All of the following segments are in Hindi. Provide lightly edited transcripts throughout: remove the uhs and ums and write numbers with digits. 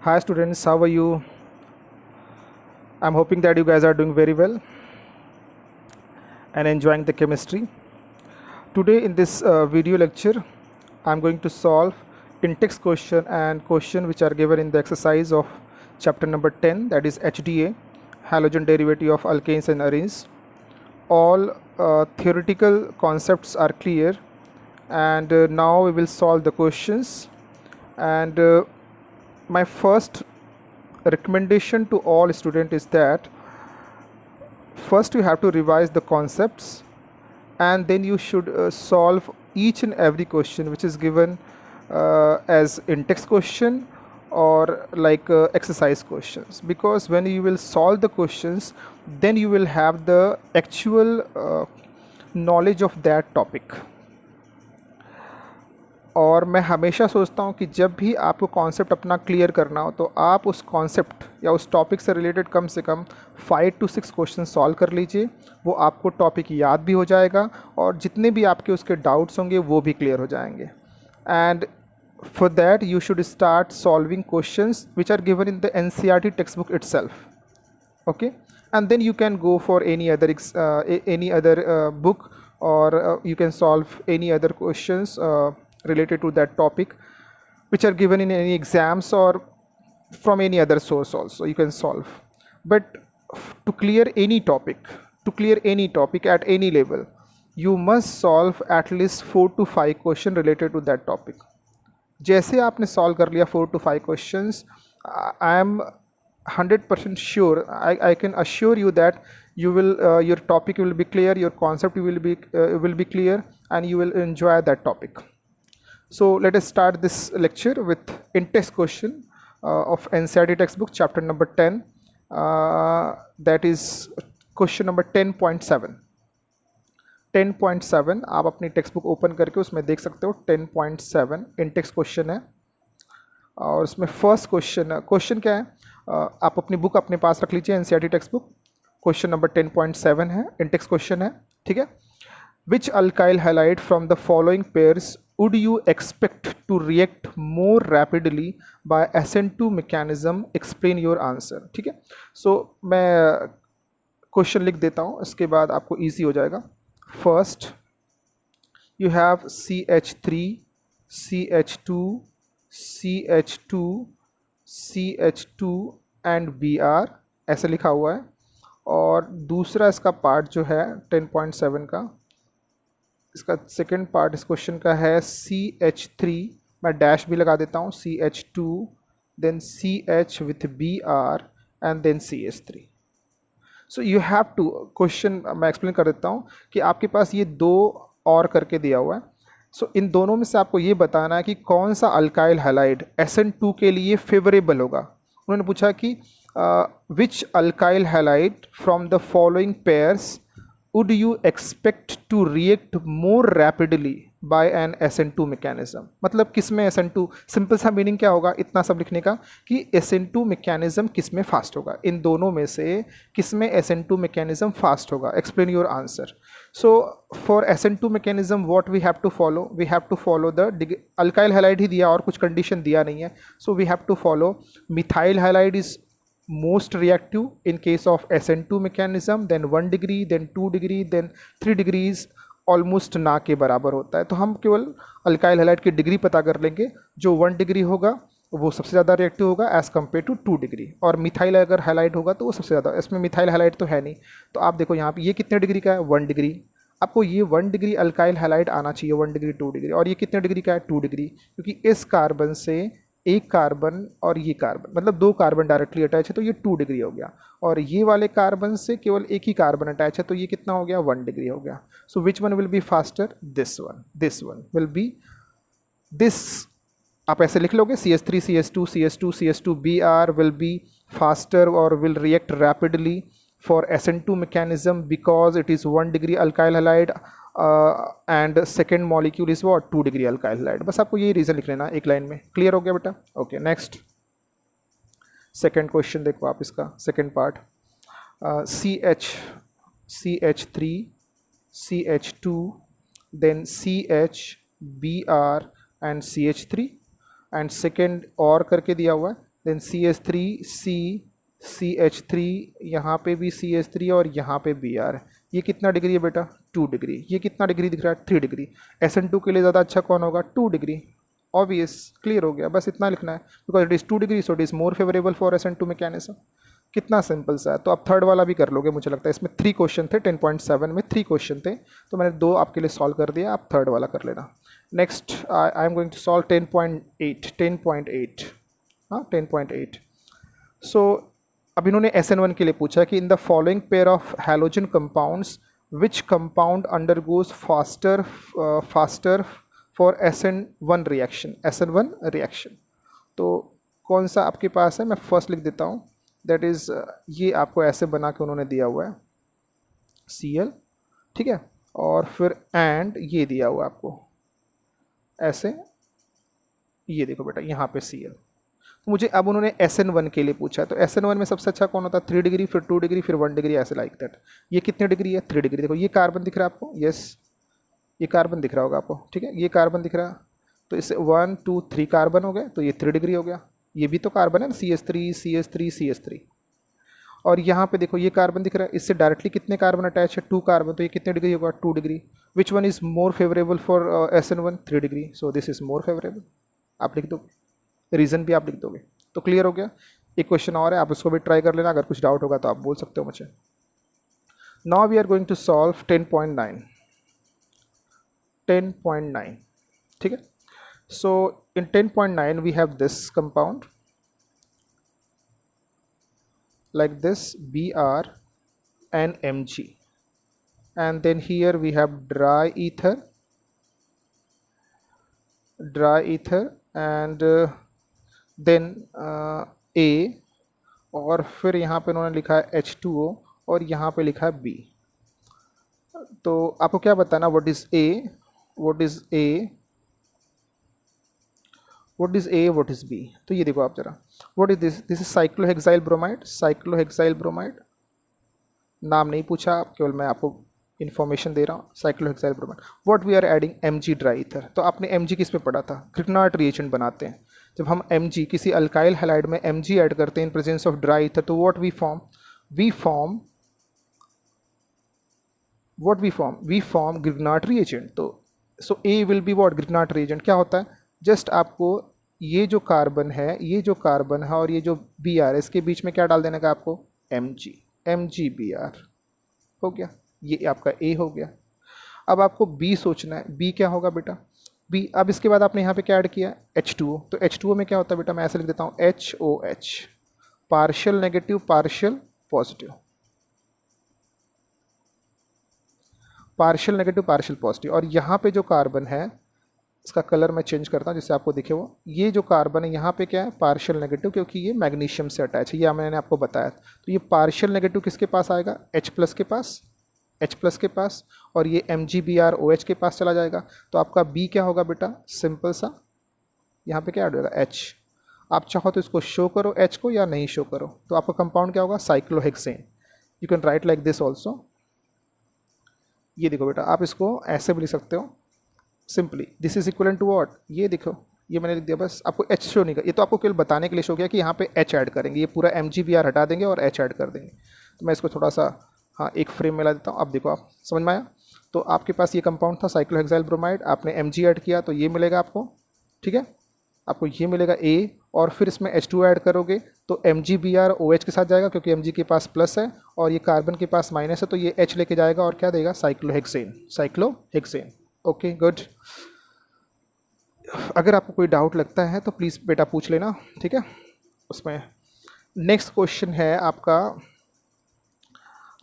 Hi students, how are you? I'm hoping that you guys are doing very well and enjoying the chemistry. Today in this video lecture, I'm going to solve in-text question and question which are given in the exercise of chapter number 10, that is HDA, halogen derivative of alkanes and arenes. All theoretical concepts are clear, and now we will solve the questions. And my first recommendation to all students is that first you have to revise the concepts, and then you should solve each and every question which is given as in-text question or like exercise questions, because when you will solve the questions, then you will have the actual knowledge of that topic. और मैं हमेशा सोचता हूँ कि जब भी आपको कॉन्सेप्ट अपना क्लियर करना हो तो आप उस कॉन्सेप्ट या उस टॉपिक से रिलेटेड कम से कम 5 to 6 क्वेश्चन सॉल्व कर लीजिए। वो आपको टॉपिक याद भी हो जाएगा और जितने भी आपके उसके डाउट्स होंगे वो भी क्लियर हो जाएंगे। And for that you should start solving questions which are given in the NCERT text book itself, okay, and then you can go for any other book, or you can solve any other questions related to that topic which are given in any exams or from any other source also you can solve. But to clear any topic at any level, you must solve at least 4 to 5 questions related to that topic. जैसे आपने सॉल्व कर लिया 4 to 5 questions, I am 100% sure, I can assure you that you will your topic will be clear, your concept will be clear, and you will enjoy that topic. So let us start this lecture with in-text question of NCERT textbook chapter number 10, that is question number 10.7. 10.7 आप अपनी टेक्स्ट बुक ओपन करके उसमें देख सकते हो। 10.7 इन-टेक्स्ट क्वेश्चन है और उसमें फर्स्ट क्वेश्चन क्या है, आप अपनी बुक अपने पास रख लीजिए, NCERT text book. Question number 10.7 है, इन-टेक्स्ट क्वेश्चन है, ठीक है। Which alkyl halide from the following pairs would you expect to react more rapidly by SN2 mechanism? Explain your answer, ठीक है। सो मैं क्वेश्चन लिख देता हूँ, इसके बाद आपको ईजी हो जाएगा। First you have CH3, CH2, CH2, CH2 and Br, ऐसे लिखा हुआ है। और दूसरा इसका पार्ट जो है 10.7 का, इसका सेकेंड पार्ट इस क्वेश्चन का है CH3, मैं डैश भी लगा देता हूँ, CH2 then CH with Br and then CH3। So you have to, question मैं एक्सप्लेन कर देता हूँ कि आपके पास ये दो और करके दिया हुआ है। सो इन दोनों में से आपको ये बताना है कि कौन सा अल्काइल हैलाइड SN2 के लिए फेवरेबल होगा। उन्होंने पूछा कि which alkyl halide from the following pairs would you expect to react more rapidly by an SN2 mechanism। मतलब किस में SN2, सिंपल सा मीनिंग क्या होगा इतना सब लिखने का कि SN2 mechanism किस में फास्ट होगा, इन दोनों में से किस में SN2 mechanism फास्ट होगा। Explain your answer. So for SN2 mechanism what we have to follow, we have to follow the alkyl halide ही दिया और कुछ कंडीशन दिया नहीं है। So we have to follow methyl halide is most reactive in case of SN2 mechanism, then 1 degree, then 2 degree, then 3 degrees almost ना के बराबर होता है। तो हम केवल अल्काइल हैलाइड की डिग्री पता कर लेंगे, जो 1 डिग्री होगा वो सबसे ज़्यादा रिएक्टिव होगा एज़ कम्पेयर टू 2 डिग्री, और मिथाइल अगर हैलाइड होगा तो वो सबसे ज़्यादा। इसमें मिथाइल हैलाइड तो है नहीं, तो आप देखो यहाँ पे ये कितने डिग्री का है, 1 डिग्री। आपको ये 1 डिग्री अल्काइल हैलाइड आना चाहिए, 1 डिग्री 2 डिग्री, और ये कितने डिग्री का है, 2 डिग्री, क्योंकि इस कार्बन से एक कार्बन और ये कार्बन, मतलब 2 कार्बन डायरेक्टली अटैच है तो ये 2 डिग्री हो गया, और ये वाले कार्बन से केवल एक ही कार्बन अटैच है तो ये कितना हो गया, 1 डिग्री हो गया। So which one will be faster, this one will be this. आप ऐसे लिख लोगे CH3, CH2, CH2, CH2 Br will be faster or will react rapidly for SN2 mechanism because it is 1 degree alkyl halide and second molecule is what, 2 degree alkyl halide। बस आपको ये रीज़न लिख लेना एक लाइन में। क्लियर हो गया बेटा? ओके, नेक्स्ट सेकेंड क्वेश्चन देखो आप, इसका second part. CH3, CH2, then CH, Br and CH3, and second और करके दिया हुआ है देन CH3 C CH3, यहाँ पे भी CH3 और यहाँ पे Br। ये कितना डिग्री है बेटा? 2 डिग्री। ये कितना डिग्री दिख रहा है? 3 डिग्री। SN2 के लिए ज़्यादा अच्छा कौन होगा? 2 डिग्री। ऑब्वियस, क्लियर हो गया, बस इतना लिखना है, because it is 2 degree so it is more favourable for SN2 mechanism. कितना सिंपल सा है। तो आप थर्ड वाला भी कर लोगे मुझे लगता है। इसमें 3 क्वेश्चन थे, 10.7 में 3 क्वेश्चन थे, तो मैंने 2 आपके लिए सॉल्व कर दिया, आप थर्ड वाला कर लेना। Next I am going to solve 10.8। हाँ 10.8। सो अब इन्होंने SN1 के लिए पूछा कि in the following pair of halogen compounds which compound undergoes faster for SN1 reaction, SN1 reaction. तो कौन सा आपके पास है? मैं फर्स्ट लिख देता हूँ, दैट इज़ ये आपको ऐसे बना के उन्होंने दिया हुआ है Cl, ठीक है, और फिर एंड ये दिया हुआ आपको ऐसे, ये देखो बेटा यहाँ पे Cl। तो मुझे अब उन्होंने SN1 के लिए पूछा है, तो SN1 में सबसे अच्छा कौन होता है? 3 डिग्री, फिर 2 डिग्री, फिर 1 डिग्री, ऐसे लाइक दैट। ये कितने डिग्री है? 3 डिग्री। देखो ये कार्बन दिख रहा है आपको, यस ये कार्बन दिख रहा होगा आपको, ठीक है, ये कार्बन दिख रहा है, तो इससे 1 2 3 कार्बन हो गए, तो ये 3 डिग्री हो गया। ये भी तो कार्बन है ना, CH3 CH3 CH3। और यहाँ पे देखो ये कार्बन दिख रहा है, इससे डायरेक्टली कितने कार्बन अटैच है? 2 कार्बन, तो ये कितने डिग्री होगा? 2 degree. Which one is more favourable for SN1? 3 degree, so this is more favourable. आप लिख दोगे, रीज़न भी आप लिख दोगे, तो क्लियर हो गया। एक क्वेश्चन और है, आप उसको भी ट्राई कर लेना, अगर कुछ डाउट होगा तो आप बोल सकते हो मुझे। Now we are going to solve 10.9, ठीक है। So in 10.9 we have this compound like this Br and Mg, and then here we have dry ether and then A, और फिर यहाँ पे उन्होंने लिखा है H2O और यहाँ पे लिखा है B। तो आपको क्या बताना, what is A, what is A, what is A, what is B। तो ये देखो आप जरा, what is this? This is cyclohexyl bromide, cyclohexyl bromide. नाम नहीं पूछा, केवल मैं आपको इन्फॉर्मेशन दे रहा हूँ, cyclohexyl bromide. What we are adding? Mg dry ether. तो आपने Mg किस पे पढ़ा था? ग्रिग्नार्ड रिएजेंट बनाते हैं, जब हम Mg किसी अल्काइल हैलाइड में Mg ऐड करते हैं in presence of dry ether, तो what we form? We form Grignard reagent. तो so A will be what? Grignard reagent. क्या होता है? जस्ट आपको ये जो कार्बन है, और ये जो Br है, इसके बीच में क्या डाल देने का आपको? Mg Br। हो गया, ये आपका A हो गया। अब आपको B सोचना है, B क्या होगा बेटा? B, अब इसके बाद आपने यहाँ पे क्या ऐड किया? H2O। तो H2O में क्या होता है बेटा? मैं ऐसे लिख देता हूँ HOH, partial negative partial positive, partial negative partial positive. और यहाँ पे जो कार्बन है, इसका कलर मैं चेंज करता हूँ जिससे आपको दिखे वो, ये जो कार्बन है यहाँ पे क्या है? पार्शियल नेगेटिव, क्योंकि ये मैग्नीशियम से अटैच है, ये मैंने आपको बताया। तो ये पार्शियल नेगेटिव किसके पास आएगा? H+ के पास, H+ के पास, और ये MgBrOH के पास चला जाएगा। तो आपका B क्या होगा बेटा? सिंपल सा, यहाँ पे क्या ऐड होगा? H। आप चाहो तो इसको शो करो H को, या नहीं शो करो, तो आपका कंपाउंड क्या होगा? Cyclohexane. You can write like this also. ये देखो बेटा, आप इसको ऐसे भी लिख सकते हो simply, this is equal to what? ये देखो, ये मैंने लिख दिया, बस आपको H शो नहीं कर, ये तो आपको केवल बताने के लिए शो किया कि यहाँ पे H ऐड करेंगे, ये पूरा MgBr हटा देंगे और H ऐड कर देंगे। तो मैं इसको थोड़ा सा हाँ एक फ्रेम में ला देता हूँ। अब देखो, आप समझ में आया? तो आपके पास ये कंपाउंड था साइक्लोहेक्साइल ब्रोमाइड, आपने Mg ऐड किया तो ये मिलेगा आपको, ठीक है, आपको ये मिलेगा A, और फिर इसमें H2 ऐड करोगे तो MgBr OH के साथ जाएगा, क्योंकि Mg के पास प्लस है और ये कार्बन के पास माइनस है, तो ये H लेके जाएगा और क्या देगा? साइक्लोहेक्सेन। Okay good. अगर आपको कोई डाउट लगता है तो प्लीज़ बेटा पूछ लेना, ठीक है। उसमें नेक्स्ट क्वेश्चन है आपका,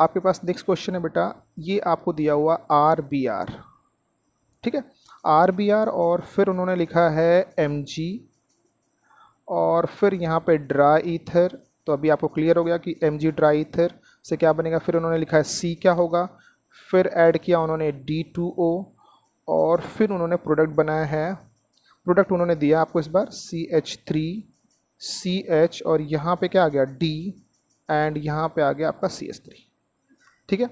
आपके पास नेक्स्ट क्वेश्चन है बेटा, ये आपको दिया हुआ RBr, ठीक है, RBr, और फिर उन्होंने लिखा है Mg, और फिर यहाँ पे ड्राई ईथर। तो अभी आपको क्लियर हो गया कि Mg ड्राई ईथर से क्या बनेगा। फिर उन्होंने लिखा है C क्या होगा, फिर ऐड किया उन्होंने D2O, और फिर उन्होंने प्रोडक्ट बनाया है, प्रोडक्ट उन्होंने दिया आपको इस बार CH3CH, और यहाँ पे क्या आ गया? D, एंड यहाँ पे आ गया आपका CH3, ठीक है।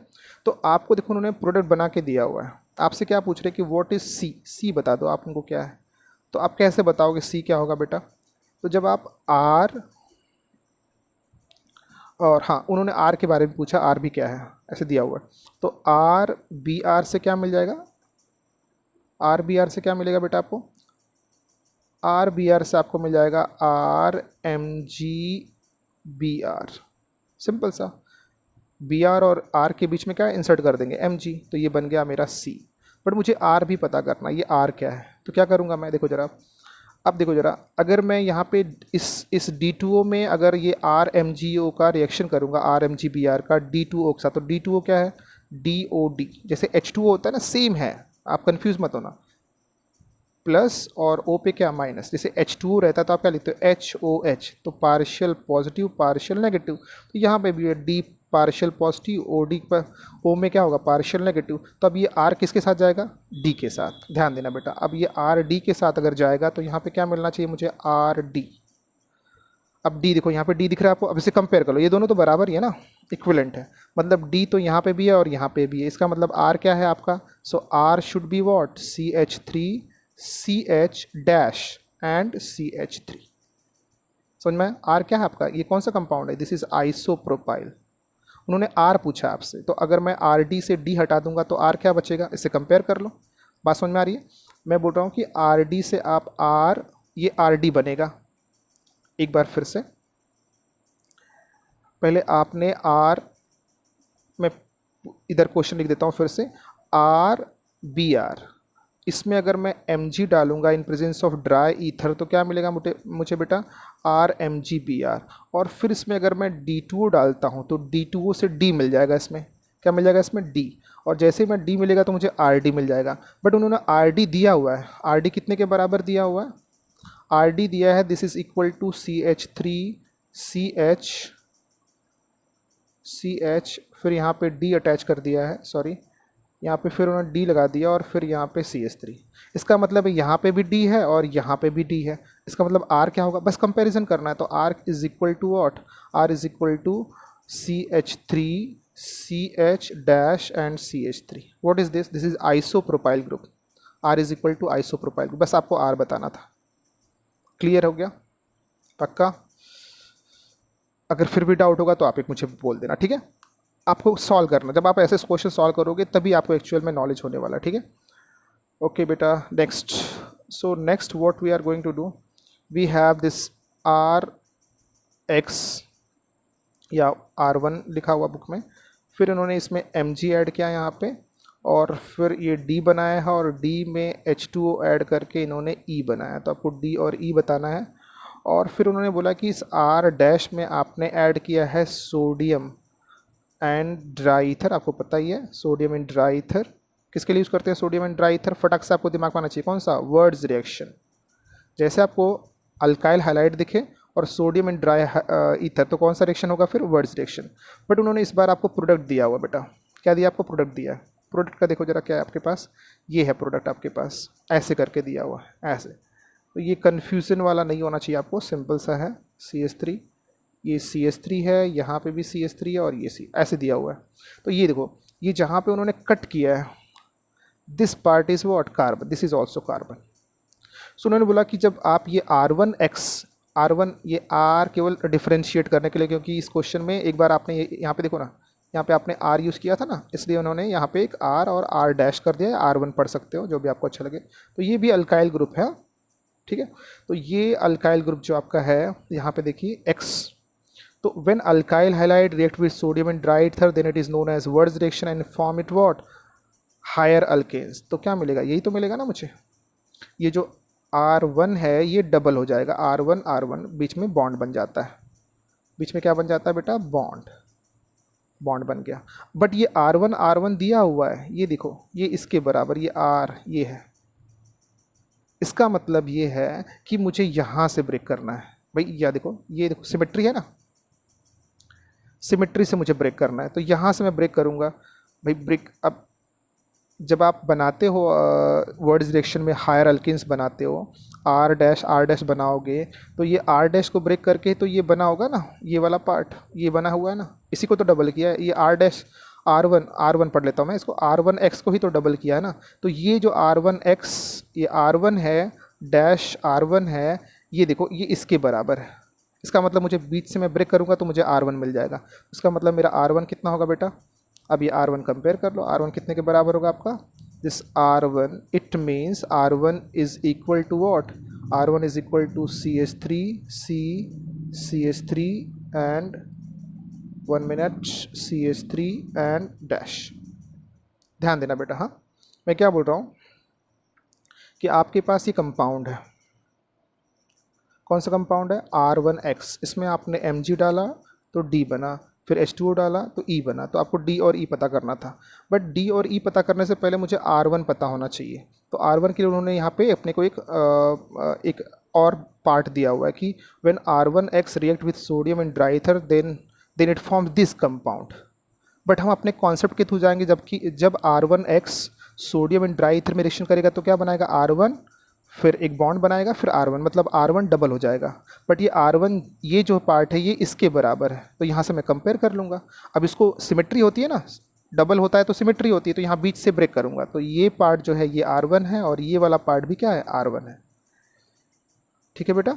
तो आपको देखो उन्होंने प्रोडक्ट बना के दिया हुआ है, आपसे क्या पूछ रहे कि व्हाट इज C बता दो आप उनको क्या है। तो आप कैसे बताओगे C क्या होगा बेटा? तो जब आप R और हाँ, उन्होंने आर के बारे में पूछा, आर भी क्या है ऐसे दिया हुआ है। तो आर बी आर से क्या मिल जाएगा, आर बी आर से क्या मिलेगा बेटा आपको, आर बी आर से आपको मिल जाएगा R M G B R, simple सा। बी आर और आर के बीच में क्या इंसर्ट कर देंगे, एम जी, तो ये बन गया मेरा सी। बट मुझे आर भी पता करना, ये आर क्या है, तो क्या करूँगा मैं, देखो जरा, अब देखो जरा, अगर मैं यहाँ पे इस डी टू ओ में अगर ये आर एम जी ओ का रिएक्शन करूँगा, R M G B R का डी टू ओ के साथ, तो डी टू ओ क्या है, डी ओ डी, जैसे एच टू ओ होता है ना, सेम है, आप कंफ्यूज मत होना, प्लस और ओ पे क्या माइनस, जैसे एच टू ओ रहता है तो आप क्या लिखते हो, एच ओ एच, तो पार्शियल पॉजिटिव पार्शियल नेगेटिव, तो यहाँ पे भी है D partial positive, O D पर ओ में क्या होगा, पार्शियल नेगेटिव, तो अब ये आर किसके साथ जाएगा, डी के साथ, ध्यान देना बेटा, अब ये आर डी के साथ अगर जाएगा तो यहाँ पे क्या मिलना चाहिए मुझे, आर डी। अब डी देखो, यहाँ पे डी दिख रहा है आपको, अब इसे कंपेयर कर लो, ये दोनों तो बराबर ही है ना, इक्विवेलेंट है, मतलब डी तो यहाँ पे भी है और यहाँ पे भी है, इसका मतलब आर क्या है आपका, so R should be what, C H three C H dash and C H three. समझ में, आर क्या है आपका, ये कौन सा कंपाउंड है, दिस इज आइसोप्रोपाइल। उन्होंने आर पूछा आपसे, तो अगर मैं आर डी से डी हटा दूंगा तो आर क्या बचेगा, इससे कंपेयर कर लो, बात समझ में आ रही है। मैं बोल रहा हूँ कि आर डी से आप आर, ये आर डी बनेगा, एक बार फिर से, पहले आपने आर, मैं इधर क्वेश्चन लिख देता हूँ फिर से, आर बी आर, इसमें अगर मैं एम जी डालूंगा in presence of dry ether तो क्या मिलेगा मुझे बेटा, R M G B R, और फिर इसमें अगर मैं डी टू ओ डालता हूँ तो डी टू ओ से डी मिल जाएगा, इसमें क्या मिल जाएगा, इसमें डी, और जैसे ही मैं डी मिलेगा तो मुझे आर डी मिल जाएगा। बट उन्होंने आर डी दिया हुआ है, आर डी कितने के बराबर दिया हुआ है, आर डी दिया है this is equal to C H three C H, फिर यहाँ पे डी अटैच कर दिया है, सॉरी, यहाँ पे फिर उन्होंने डी लगा दिया और फिर यहाँ पे सी एच थ्री, इसका मतलब है यहाँ पे भी डी है और यहाँ पे भी डी है, इसका मतलब आर क्या होगा, बस कंपैरिजन करना है, तो R is equal to what, R is equal to C H three C H dash and C H three. What is this is isopropyl group, R is equal to isopropyl group, बस आपको आर बताना था, क्लियर हो गया, पक्का। अगर फिर भी डाउट होगा तो आप एक मुझे बोल देना, ठीक है। आपको सॉल्व करना, जब आप ऐसे क्वेश्चन सॉल्व करोगे तभी आपको एक्चुअल में नॉलेज होने वाला है, ठीक है। ओके बेटा, next, so next what we are going to do, we have this R X या R1 लिखा हुआ बुक में, फिर उन्होंने इसमें Mg ऐड किया यहाँ पे, और फिर ये D बनाया है और D में H2O ऐड करके इन्होंने E बनाया, तो आपको D और E बताना है। और फिर उन्होंने बोला कि इस R डैश में आपने ऐड किया है सोडियम एंड ड्राई ईथर, आपको पता ही है सोडियम एंड ड्राई ईथर किसके लिए यूज़ करते हैं, सोडियम एंड ड्राई ईथर, फटक से आपको दिमाग में आना चाहिए, कौन सा, वर्ड्स रिएक्शन, जैसे आपको अल्काइल हाइलाइट दिखे और सोडियम एंड ड्राई ईथर तो कौन सा रिएक्शन होगा, फिर वर्ड्स रिएक्शन। बट उन्होंने इस बार आपको प्रोडक्ट दिया हुआ बेटा, क्या दिया आपको, प्रोडक्ट दिया है, प्रोडक्ट का देखो जरा क्या है आपके पास, ये है प्रोडक्ट आपके पास, ऐसे करके दिया हुआ है ऐसे, तो ये कन्फ्यूजन वाला नहीं होना चाहिए आपको, सिंपल सा है, CH3, ये CH3 है, यहाँ पे भी CH3 है और ये C ऐसे दिया हुआ है। तो ये देखो, ये जहाँ पे उन्होंने कट किया है, this part is what, carbon, this is also carbon. So उन्होंने बोला कि जब आप ये R1 ये R केवल डिफरेंशिएट करने के लिए, क्योंकि इस क्वेश्चन में एक बार आपने यहाँ पे देखो ना, यहाँ पे आपने R यूज़ किया था ना, इसलिए उन्होंने यहाँ पे एक R और R डैश कर दिया है, R1 पढ़ सकते हो जो भी आपको अच्छा लगे। तो ये भी अल्काइल ग्रुप है, ठीक है। तो ये अल्काइल ग्रुप जो आपका है, यहाँ पे देखिए X, तो when alkyl halide react with sodium and dry ether then it is known as Wurtz reaction and form it what, higher alkanes. तो क्या मिलेगा, यही तो मिलेगा ना मुझे, ये जो R1 है ये डबल हो जाएगा, R1 बीच में बॉन्ड बन जाता है, बीच में क्या बन जाता है बेटा, बॉन्ड बन गया। बट ये R1 दिया हुआ है, ये देखो ये इसके बराबर, ये R ये है, इसका मतलब ये है कि मुझे यहाँ से ब्रेक करना है भाई, या देखो ये देखो सिमेट्री है ना, सिमेट्री से मुझे ब्रेक करना है, तो यहाँ से मैं ब्रेक करूँगा भाई, ब्रेक। अब जब आप बनाते हो वर्ड्स रिएक्शन में हायर अल्किन्स बनाते हो, आर डैश बनाओगे, तो ये आर डैश को ब्रेक करके तो ये बना होगा ना, ये वाला पार्ट ये बना हुआ है ना, इसी को तो डबल किया है, ये आर डैश R1 पढ़ लेता हूँ मैं इसको, R1X को ही तो डबल किया है ना, तो ये जो R1X, ये R1 है डैश R1 है, ये देखो ये इसके बराबर है, इसका मतलब मुझे बीच से मैं ब्रेक करूँगा तो मुझे R1 मिल जाएगा। इसका मतलब मेरा R1 कितना होगा बेटा? अब ये R1 कंपेयर कर लो, R1 कितने के बराबर होगा आपका? This R1, it means R1 is equal to what? R1 is equal to CH3 CH3 and 1 minute CH3 and dash. ध्यान देना बेटा, हाँ मैं क्या बोल रहा हूँ कि आपके पास ये कंपाउंड है। कौन सा कंपाउंड है? R1X। इसमें आपने Mg डाला तो D बना, फिर H2O डाला तो E बना। तो आपको D और E पता करना था, बट D और E पता करने से पहले मुझे R1 पता होना चाहिए। तो R1 के लिए उन्होंने यहाँ पे अपने को एक और पार्ट दिया हुआ है कि when R1X react with sodium in dry ether then it forms this compound. But हम अपने कॉन्सेप्ट के थ्रू जाएंगे, जबकि जब R1X sodium in dry ether में रिएक्शन करेगा तो क्या बनाएगा? R1, फिर एक बॉन्ड बनाएगा, फिर R1, मतलब R1 डबल हो जाएगा। बट ये R1 ये जो पार्ट है ये इसके बराबर है, तो यहाँ से मैं कंपेयर कर लूँगा। अब इसको सिमेट्री होती है ना, डबल होता है तो सिमेट्री होती है, तो यहाँ बीच से ब्रेक करूँगा तो ये पार्ट जो है ये R1 है और ये वाला पार्ट भी क्या है? R1 है। ठीक है बेटा,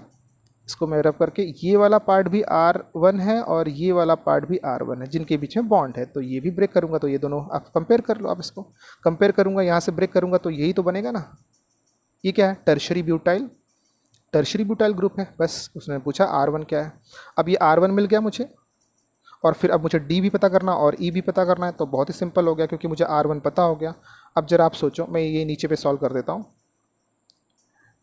इसको मैं रब करके ये वाला पार्ट भी R1 है और ये वाला पार्ट भी R1 है, जिनके बीच में बॉन्ड है, तो ये भी ब्रेक करूँगा तो ये दोनों आप कंपेयर कर लो। आप इसको कंपेयर करूँगा, यहाँ से ब्रेक करूँगा तो यही तो बनेगा ना। ये क्या है? Tertiary butyl, tertiary butyl group है। बस उसने पूछा R1 क्या है। अब ये R1 मिल गया मुझे, और फिर अब मुझे D भी पता करना और E भी पता करना है, तो बहुत ही सिंपल हो गया क्योंकि मुझे R1 पता हो गया। अब जरा आप सोचो, मैं ये नीचे पे सॉल्व कर देता हूँ।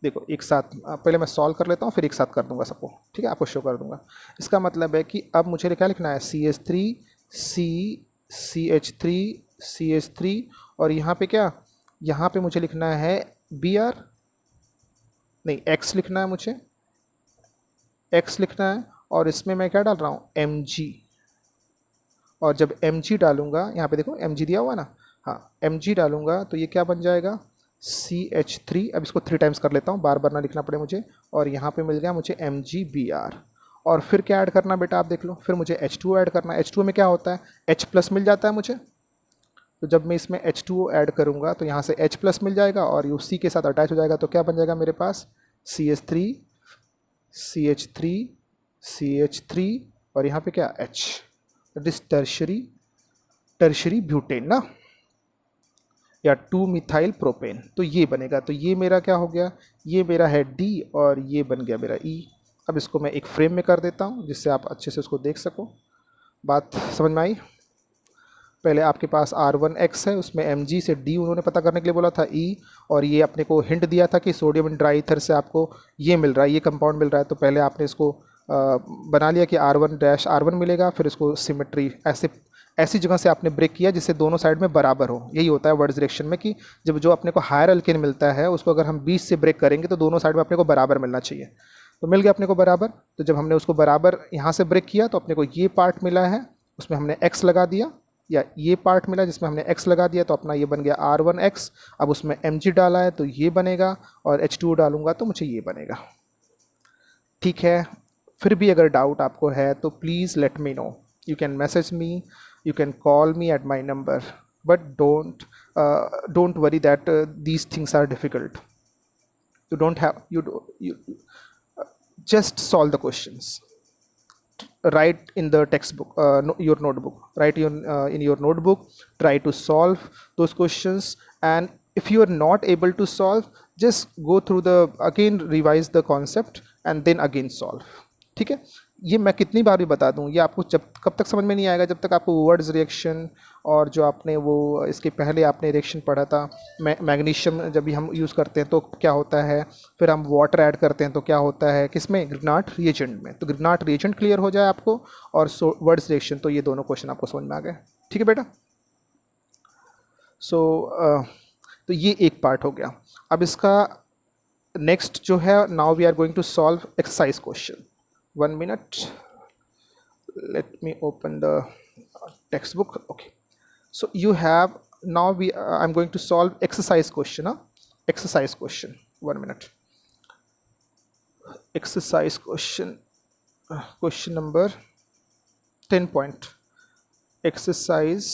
देखो एक साथ पहले मैं सॉल्व कर लेता हूँ, फिर एक साथ कर दूंगा सबको, ठीक है, आपको शो कर दूंगा। इसका मतलब है कि अब मुझे क्या लिखना है? CH3 CH3 CH3 और यहाँ पे क्या? यहाँ पे मुझे लिखना है Br, नहीं X लिखना है मुझे, X लिखना है। और इसमें मैं क्या डाल रहा हूँ? Mg। और जब Mg डालूंगा, यहाँ पे देखो Mg दिया हुआ ना, हाँ Mg डालूंगा तो ये क्या बन जाएगा? CH3। अब इसको 3 टाइम्स कर लेता हूँ, बार बार ना लिखना पड़े मुझे। और यहाँ पे मिल गया मुझे MgBr। और फिर क्या ऐड करना बेटा? आप देख लो, फिर मुझे H2O ऐड करना है। H2O में क्या होता है? H प्लस मिल जाता है मुझे। तो जब मैं इसमें H2O ऐड करूँगा तो यहाँ से H प्लस मिल जाएगा और ये उसी के साथ अटैच हो जाएगा, तो क्या बन जाएगा मेरे पास? CH3 CH3 CH3 और यहाँ पे क्या? H, दिस टर्शरी ब्यूटेन ना, या 2 मिथाइल प्रोपेन, तो ये बनेगा। तो ये मेरा क्या हो गया? ये मेरा है D और ये बन गया मेरा E। अब इसको मैं एक फ्रेम में कर देता हूँ जिससे आप अच्छे से उसको देख सको। बात समझ में आई? पहले आपके पास R1X है, उसमें Mg से D उन्होंने पता करने के लिए बोला था E, और ये अपने को हिंट दिया था कि सोडियम ड्राई ईथर से आपको ये मिल रहा है, ये कंपाउंड मिल रहा है। तो पहले आपने इसको बना लिया कि R1-R1 मिलेगा, फिर इसको सिमेट्री ऐसी जगह से आपने ब्रेक किया जिससे दोनों साइड में बराबर हो। यही होता है वर्ड्स रिएक्शन में कि जब जो अपने को हायर अल्केन मिलता है उसको अगर हम बीच से ब्रेक करेंगे तो दोनों साइड में अपने को बराबर मिलना चाहिए। तो मिल गया अपने को बराबर। तो जब हमने उसको बराबर यहाँ से ब्रेक किया तो अपने को ये पार्ट मिला है, उसमें हमने X लगा दिया, या ये पार्ट मिला जिसमें हमने X लगा दिया, तो अपना ये बन गया R1X। अब उसमें Mg डाला है तो ये बनेगा, और H2O डालूंगा तो मुझे ये बनेगा। ठीक है, फिर भी अगर डाउट आपको है तो please let me no. You can message me, you can call me at my number, but don't worry that these things are difficult. You don't have you just solve the questions, write in the textbook, your notebook, write in your notebook, try to solve those questions. And if you are not able to solve, just go through the again, revise the concept and then again solve. ठीक है, ये मैं कितनी बार भी बता दूं, ये आपको जब कब तक समझ में नहीं आएगा? जब तक आपको वर्ड्स रिएक्शन और जो आपने वो इसके पहले आपने रिएक्शन पढ़ा था, मैग्नीशियम जब भी हम यूज़ करते हैं तो क्या होता है, फिर हम वाटर ऐड करते हैं तो क्या होता है, किसमें? ग्रिग्नार्ड रिएजेंट में। तो ग्रिग्नार्ड रिएजेंट क्लियर हो जाए आपको और वर्ड्स रिएक्शन, तो ये दोनों क्वेश्चन आपको समझ में आ गए। ठीक है बेटा, तो ये एक पार्ट हो गया। अब इसका नेक्स्ट जो है, now we are going to solve exercise question. 1 minute, let me open the textbook. Okay, so you have now I'm going to solve exercise question, exercise question. 1 minute. Exercise question, question number 10 point. Exercise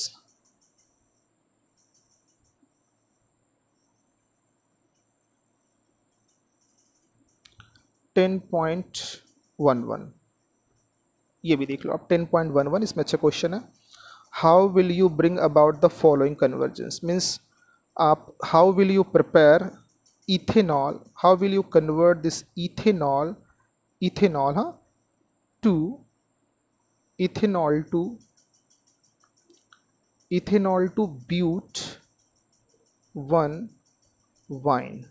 10.11. ये भी देख लो आप 10.11, इसमें अच्छा क्वेश्चन है। How will you bring about the following conversions, means आप how will you prepare ethanol, how will you convert this ethanol, ethanol हाँ, to ethanol to ethanol to but one yne.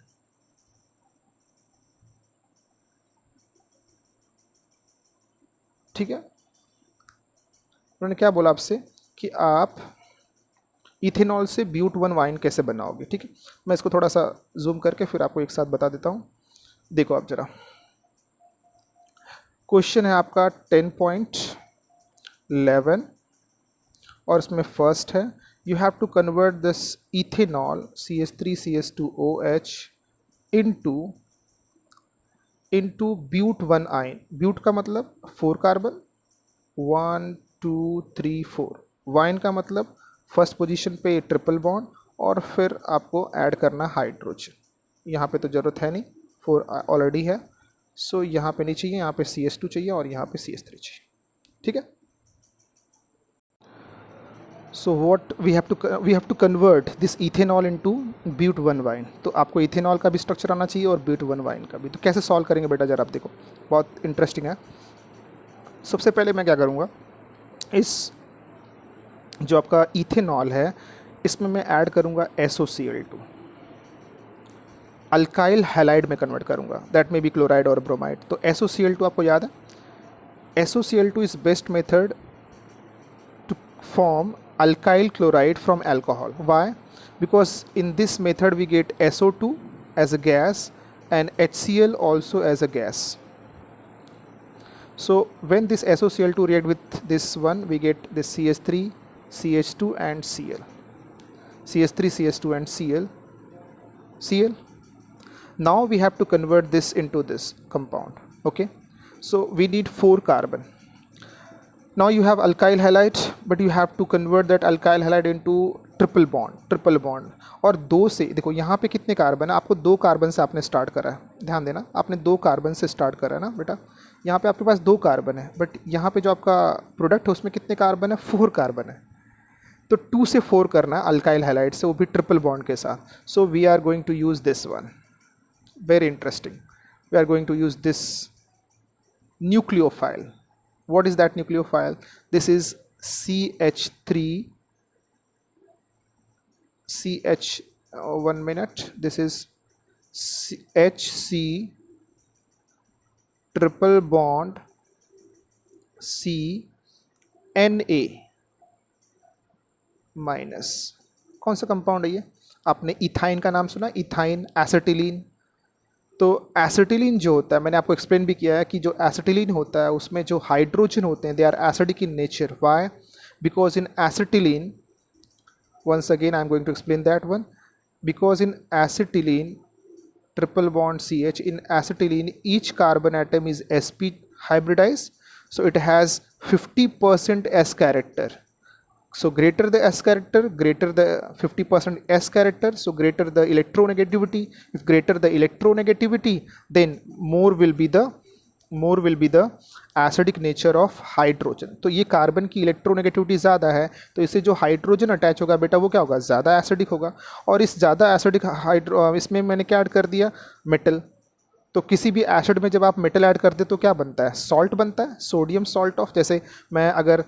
ठीक है, उन्होंने क्या बोला आपसे कि आप इथेनॉल से ब्यूट वन वाइन कैसे बनाओगे। ठीक है, मैं इसको थोड़ा सा जूम करके फिर आपको एक साथ बता देता हूँ। देखो आप जरा, क्वेश्चन है आपका 10.11 और इसमें फर्स्ट है you have to convert this ethanol CH3CH2OH into but one yne. But का मतलब 4 कार्बन, 1 2 3 4। वाइन का मतलब फर्स्ट पोजीशन पे ट्रिपल बॉन्ड और फिर आपको ऐड करना हाइड्रोजन। यहाँ पे तो ज़रूरत है नहीं, 4 ऑलरेडी है, सो यहाँ पे नहीं चाहिए, यहाँ पे CH2 चाहिए और यहाँ पे CH3 चाहिए। ठीक है, so what we have to convert this ethanol into but one yne. तो आपको इथेनॉल का भी स्ट्रक्चर आना चाहिए और ब्यूट वन वाइन का भी। तो कैसे सॉल्व करेंगे बेटा, जरा आप देखो, बहुत इंटरेस्टिंग है। सबसे पहले मैं क्या करूँगा, इस जो आपका इथेनॉल है इसमें मैं ऐड करूँगा SOCl2, अल्काइल हैलाइड में कन्वर्ट करूँगा, दैट मे बी क्लोराइड और ब्रोमाइड। तो SOCl2 आपको याद है, SOCl2 is best method to form alkyl chloride from alcohol. Why? Because in this method we get SO2 as a gas and HCl also as a gas. So when this SOCl2 react with this one, we get this CH3, CH2 and Cl. CH3, CH2 and Cl. Now we have to convert this into this compound. Okay, so we need 4 carbon. Now you have alkyl halide, but you have to convert that alkyl halide into triple bond. और 2 से देखो यहाँ पे कितने कार्बन है, आपको 2 कार्बन से आपने स्टार्ट करा है, ध्यान देना, आपने 2 कार्बन से स्टार्ट करा है ना बेटा। यहाँ पे आपके पास 2 कार्बन है, बट यहाँ पे जो आपका प्रोडक्ट है उसमें कितने कार्बन है, 4 कार्बन है। तो 2 से 4 करना है अल्काइल हैलाइड से, वो भी ट्रिपल बॉन्ड के साथ। So we are going to use this one, very interesting, we are going to use this nucleophile. What is that nucleophile? This is CH3 1 minute, this is HC triple bond CNA minus. कौन सा कंपाउंड है ये, आपने इथाइन का नाम सुना, इथाइन, एसिटिलीन। तो एसिटिलीन जो होता है, मैंने आपको एक्सप्लेन भी किया है कि जो एसिटिलीन होता है उसमें जो हाइड्रोजन होते हैं they are acidic in nature. Why? Because in acetylene, once again I am going to explain that one, because in acetylene triple bond CH, in acetylene each carbon atom is sp hybridized, so it has 50% s character. So greater the s character, greater the 50% s character, so greater the electronegativity. If greater the electronegativity, then more will be the acidic nature of hydrogen. तो ये कार्बन की इलेक्ट्रोनेगेटिविटी ज़्यादा है, तो इससे जो हाइड्रोजन अटैच होगा बेटा वो क्या होगा, ज़्यादा एसिडिक होगा। और इस ज़्यादा एसिडिक इसमें मैंने क्या ऐड कर दिया, मेटल। तो किसी भी एसिड में जब आप मेटल ऐड कर दे तो क्या बनता है, सॉल्ट बनता है, सोडियम सॉल्ट ऑफ। जैसे मैं अगर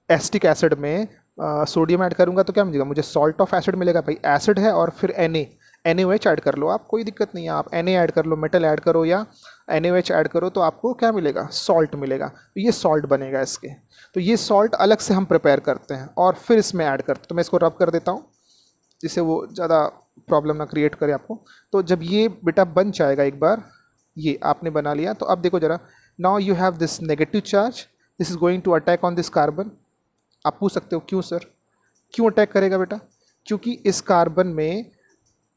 एसिटिक एसिड में सोडियम ऐड करूँगा तो क्या मिलेगा, मुझे सॉल्ट ऑफ एसिड मिलेगा। भाई एसिड है और फिर NaOH ऐड कर लो आप, कोई दिक्कत नहीं है, आप Na ऐड कर लो, मेटल ऐड करो या NaOH ऐड करो, तो आपको क्या मिलेगा, सॉल्ट मिलेगा। तो ये सॉल्ट बनेगा इसके। तो ये सॉल्ट अलग से हम प्रिपेयर करते हैं और फिर इसमें ऐड करते हैं। तो मैं इसको रब कर देता हूँ जिससे वो ज़्यादा प्रॉब्लम ना क्रिएट करे आपको। तो जब ये बेटा बन जाएगा, एक बार ये आपने बना लिया, तो अब देखो ज़रा, now you have this negative charge, this is going to attack on this carbon. आप पूछ सकते हो क्यों सर, क्यों अटैक करेगा बेटा, क्योंकि इस कार्बन में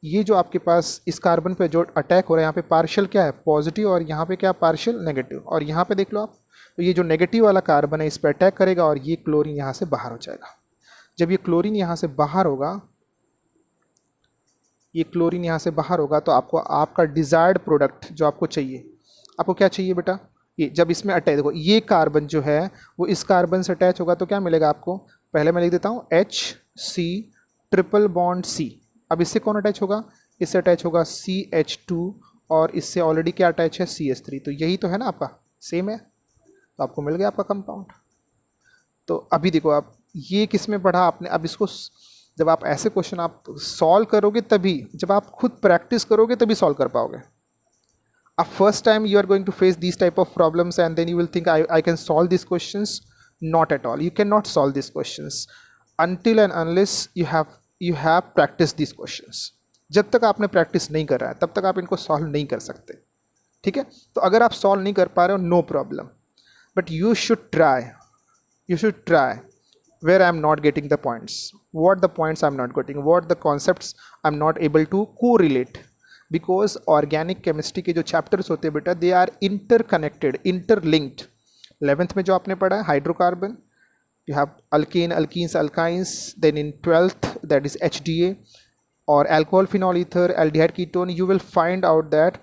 ये जो आपके पास इस कार्बन पे जो अटैक हो रहा है, यहाँ पे पार्शियल क्या है, पॉजिटिव, और यहाँ पे क्या, पार्शियल नेगेटिव। और यहाँ पे देख लो आप, तो ये जो नेगेटिव वाला कार्बन है इस पे अटैक करेगा और ये क्लोरीन यहाँ से बाहर हो जाएगा। जब ये क्लोरीन यहाँ से बाहर होगा, ये क्लोरीन यहाँ से बाहर होगा, तो आपको आपका डिज़ायर्ड प्रोडक्ट जो आपको चाहिए, आपको क्या चाहिए बेटा, ये जब इसमें अटैच, देखो ये कार्बन जो है वो इस कार्बन से अटैच होगा तो क्या मिलेगा आपको, पहले मैं लिख देता हूँ HC ट्रिपल बॉन्ड C। अब इससे कौन अटैच होगा, इससे अटैच होगा CH2 और इससे ऑलरेडी क्या अटैच है CH3। तो यही तो है ना आपका, सेम है, तो आपको मिल गया आपका कंपाउंड। तो अभी देखो आप ये किस में पढ़ा आपने, अब इसको जब आप ऐसे क्वेश्चन आप सॉल्व करोगे तभी, जब आप खुद प्रैक्टिस करोगे तभी सॉल्व कर पाओगे। अब first time you are going to face these type of problems and then you will think I can solve these questions. Not at all, you cannot solve these questions until and unless you have practiced these questions. जब तक आपने प्रैक्टिस नहीं कर रहा है तब तक आप इनको सॉल्व नहीं कर सकते, ठीक है। तो अगर आप सॉल्व नहीं कर पा रहे हो, no problem, but you should try where I am not getting the points, what the points I am not getting, what the concepts I am not able to correlate, because organic chemistry के जो chapters होते हैं बेटा, they are interconnected, interlinked। 11th में जो आपने पढ़ा है hydrocarbon, you have alkane, alkenes, alkynes, then in 12th that is HDA or alcohol, phenol, ether, aldehyde, ketone, you will find out that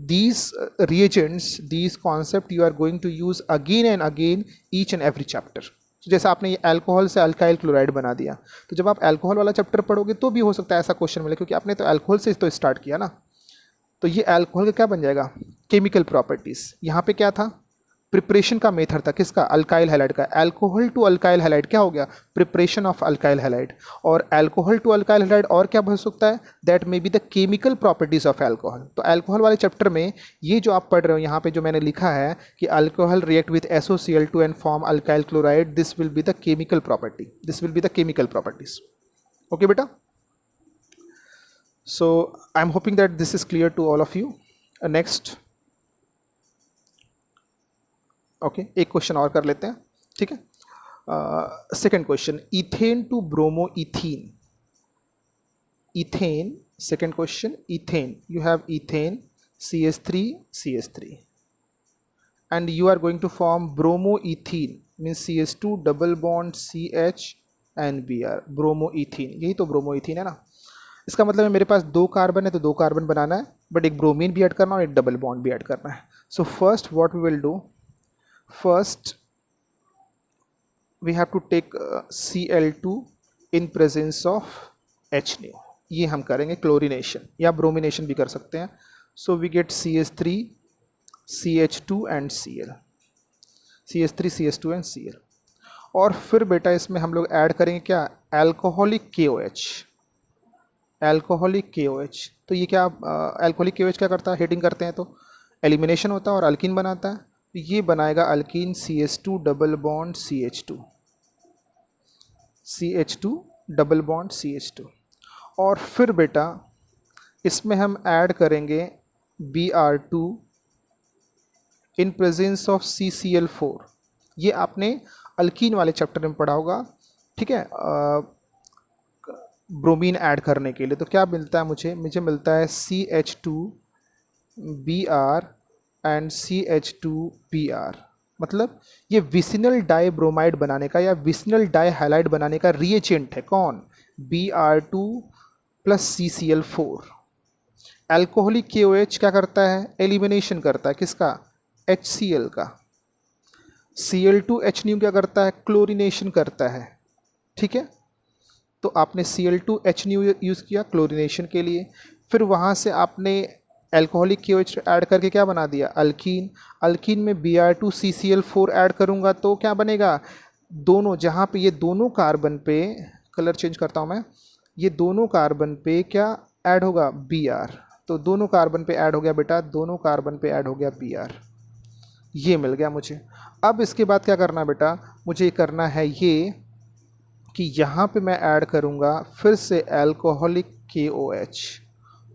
these reagents, these concepts you are going to use again and again each and every chapter। तो जैसे आपने ये अल्कोहल से अल्काइल क्लोराइड बना दिया, तो जब आप अल्कोहल वाला चैप्टर पढ़ोगे तो भी हो सकता है ऐसा क्वेश्चन मिले, क्योंकि आपने तो अल्कोहल से तो स्टार्ट किया ना। तो ये अल्कोहल का क्या बन जाएगा, केमिकल प्रॉपर्टीज़। यहाँ पे क्या था, प्रिपरेशन का मेथड था, किसका, अल्काइल हैलाइड का। अल्कोहल टू अल्काइल हैलाइड क्या हो गया, प्रिपरेशन ऑफ अल्काइल हैलाइड। और अल्कोहल टू अल्काइल हैलाइड और क्या बन सकता है, that may be the chemical properties of alcohol. तो अल्कोहल वाले चैप्टर में ये जो आप पढ़ रहे हो यहाँ पे जो मैंने लिखा है कि alcohol react with SOCl2 and form alkyl chloride, this will be the chemical property, this will be the chemical properties. Okay बेटा, so I am hoping that this is clear to all of you. Next, okay एक क्वेश्चन और कर लेते हैं, ठीक है। Second question, ethane to bromo ethene, ethane, second question, ethane, you have ethane CH3 and you are going to form bromoethene, means CH2 double bond CH and Br, ब्रोमोइथीन। यही तो ब्रोमोइथीन है ना। इसका मतलब है मेरे पास दो कार्बन है तो दो कार्बन बनाना है, बट एक ब्रोमीन भी ऐड करना और एक डबल बॉन्ड भी ऐड करना है। So first what we will do, first we have to take Cl2 in presence of H nu, ये हम करेंगे क्लोरिनेशन या ब्रोमिनेशन भी कर सकते हैं। So we get CH3 CH2 and Cl, CH3 CH2 and Cl। और फिर बेटा इसमें हम लोग ऐड करेंगे क्या, अल्कोहलिक KOH, अल्कोहलिक KOH। तो ये क्या, अल्कोहलिक KOH क्या करता है, हीटिंग करते हैं तो एलिमिनेशन होता है और अल्किन बनाता है। तो ये बनाएगा alkyne CH2 double bond CH2 double bond CH2। और फिर बेटा इसमें हम ऐड करेंगे Br2 in presence of CCl4। ये आपने अल्कीन वाले चैप्टर में पढ़ा होगा, ठीक है, ब्रोमीन ऐड करने के लिए। तो क्या मिलता है मुझे मिलता है CH2Br एंड CH2Br। मतलब ये विसिनल डाई ब्रोमाइड बनाने का या विसिनल डाई हैलाइड बनाने का रिएजेंट है कौन, Br2 plus CCl4। Alcoholic KOH क्या करता है, एलिमिनेशन करता है किसका, HCl का। Cl2H nu क्या करता है, क्लोरिनेशन करता है, ठीक है। तो आपने Cl2H nu यूज़ किया क्लोरिनेशन के लिए, फिर वहाँ से आपने अल्कोहलिक KOH ऐड करके क्या बना दिया, अल्कीन। अल्कीन में Br2 CCl4 ऐड करूँगा तो क्या बनेगा, दोनों जहाँ पे ये दोनों कार्बन पे, कलर चेंज करता हूँ मैं, ये दोनों कार्बन पे क्या ऐड होगा, Br। तो दोनों कार्बन पे ऐड हो गया बेटा, दोनों कार्बन पे ऐड हो गया Br, ये मिल गया मुझे। अब इसके बाद क्या करना है बेटा, मुझे करना है ये कि यहाँ पे मैं ऐड करूँगा फिर से अल्कोहलिक KOH,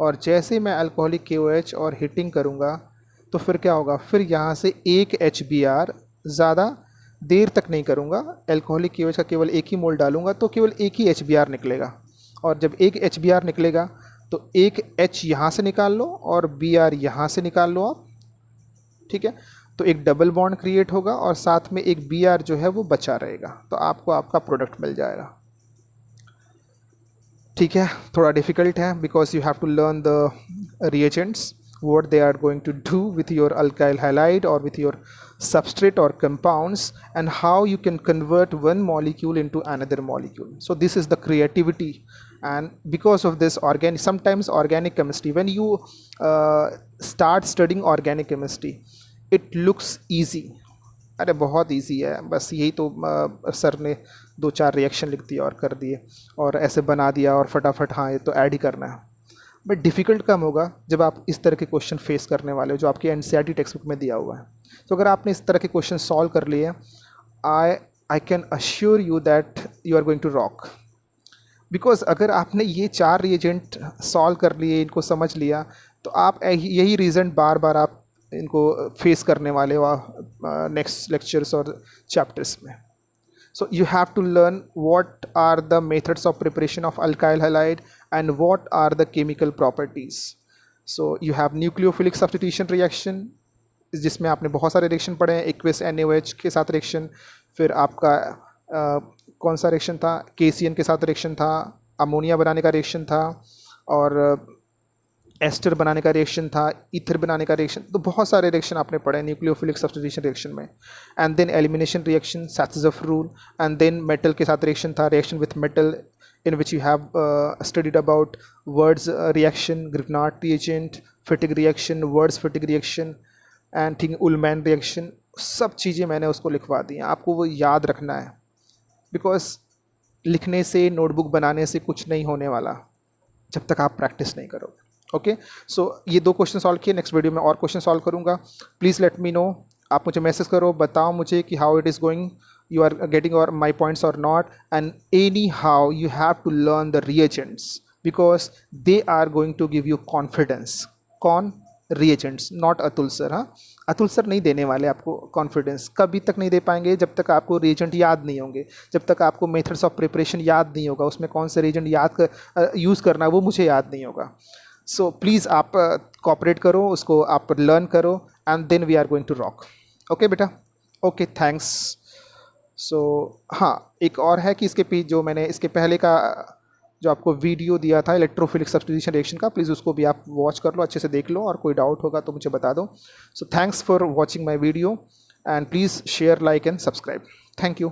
और जैसे मैं अल्कोहलिक KOH और हीटिंग करूँगा तो फिर क्या होगा, फिर यहाँ से एक HBr, ज़्यादा देर तक नहीं करूँगा, अल्कोहलिक KOH का केवल एक ही मोल डालूँगा तो केवल एक ही HBr निकलेगा। और जब एक HBr निकलेगा तो एक H यहाँ से निकाल लो और Br यहाँ से निकाल लो आप, ठीक है। तो एक डबल बॉन्ड क्रिएट होगा और साथ में एक Br जो है वो बचा रहेगा, तो आपको आपका प्रोडक्ट मिल जाएगा, ठीक है। थोड़ा डिफ़िकल्ट है because you have to learn the reagents, what they are going to do with your alkyl halide or with your substrate or compounds, and how you can convert one molecule into another molecule. So this is the creativity, and because of this sometimes organic chemistry, when you start studying organic chemistry, it looks easy. अरे बहुत इजी है, बस यही तो सर ने दो चार रिएक्शन लिख दिया और कर दिए और ऐसे बना दिया और फटाफट हाँ ये तो ऐड ही करना है। बट डिफ़िकल्ट कम होगा जब आप इस तरह के क्वेश्चन फेस करने वाले हो जो आपके एनसीईआरटी टेक्स्ट बुक में दिया हुआ है। तो अगर आपने इस तरह के क्वेश्चन सॉल्व कर लिए, I can assure you that you are going to rock. Because अगर आपने ये 4 रिएजेंट सॉल्व कर लिए, इनको समझ लिया, तो आप यही रीज़न बार बार आप इनको फेस करने वाले हो नेक्स्ट लेक्चर्स और चैप्टर्स में। So you have to learn what are the methods of preparation of alkyl halide and what are the chemical properties. So you have nucleophilic substitution reaction, जिसमें आपने बहुत सारे रिएक्शन पढ़े हैं, एक्विस NaOH के साथ रिएक्शन, फिर आपका कौन सा रिएक्शन था, KCN के साथ रिएक्शन था, अमोनिया बनाने का रिएक्शन था, और एस्टर बनाने का रिएक्शन था, ईथर बनाने का रिएक्शन। तो बहुत सारे रिएक्शन आपने पढ़े न्यूक्लियोफिलिक सब्स्टिट्यूशन रिएक्शन में। And then elimination reaction, Saytzeff rule, and then metal के साथ रिएक्शन था, reaction with metal, in which you have studied about Wurtz reaction, Grignard reagent, Fittig reaction, Wurtz Fittig reaction, and think Ullmann reaction. सब चीज़ें मैंने उसको लिखवा दी हैं, आपको वो याद रखना है, बिकॉज लिखने से, नोटबुक बनाने से कुछ नहीं होने वाला जब तक आप प्रैक्टिस नहीं करोगे। ओके, सो ये 2 क्वेश्चन सॉल्व किए, नेक्स्ट वीडियो में और क्वेश्चन सॉल्व करूँगा। प्लीज़ लेट मी नो, आप मुझे मैसेज करो, बताओ मुझे कि how it is going, you are getting और माई पॉइंट्स और not, and any how you have to learn the reagents because they are going to give you confidence. कौन? Reagents, not Atul sir. हाँ, अतुल सर नहीं देने वाले आपको कॉन्फिडेंस, कभी तक नहीं दे पाएंगे जब तक आपको रिएजेंट याद नहीं होंगे, जब तक आपको मेथड्स ऑफ प्रिपरेशन याद नहीं होगा, उसमें कौन से रिएजेंट यूज़ करना है वो मुझे याद नहीं होगा। सो प्लीज़ आप कॉपरेट करो, उसको आप लर्न करो, and then we are going to rock. Okay बेटा, ओके, थैंक्स। सो हाँ, एक और है कि जो मैंने इसके पहले का जो आपको वीडियो दिया था इलेक्ट्रोफिलिक सब्स्टिट्यूशन रिएक्शन का, प्लीज़ उसको भी आप वॉच कर लो, अच्छे से देख लो, और कोई डाउट होगा तो मुझे बता दो। So thanks for watching my video, and please share, like and subscribe. Thank you.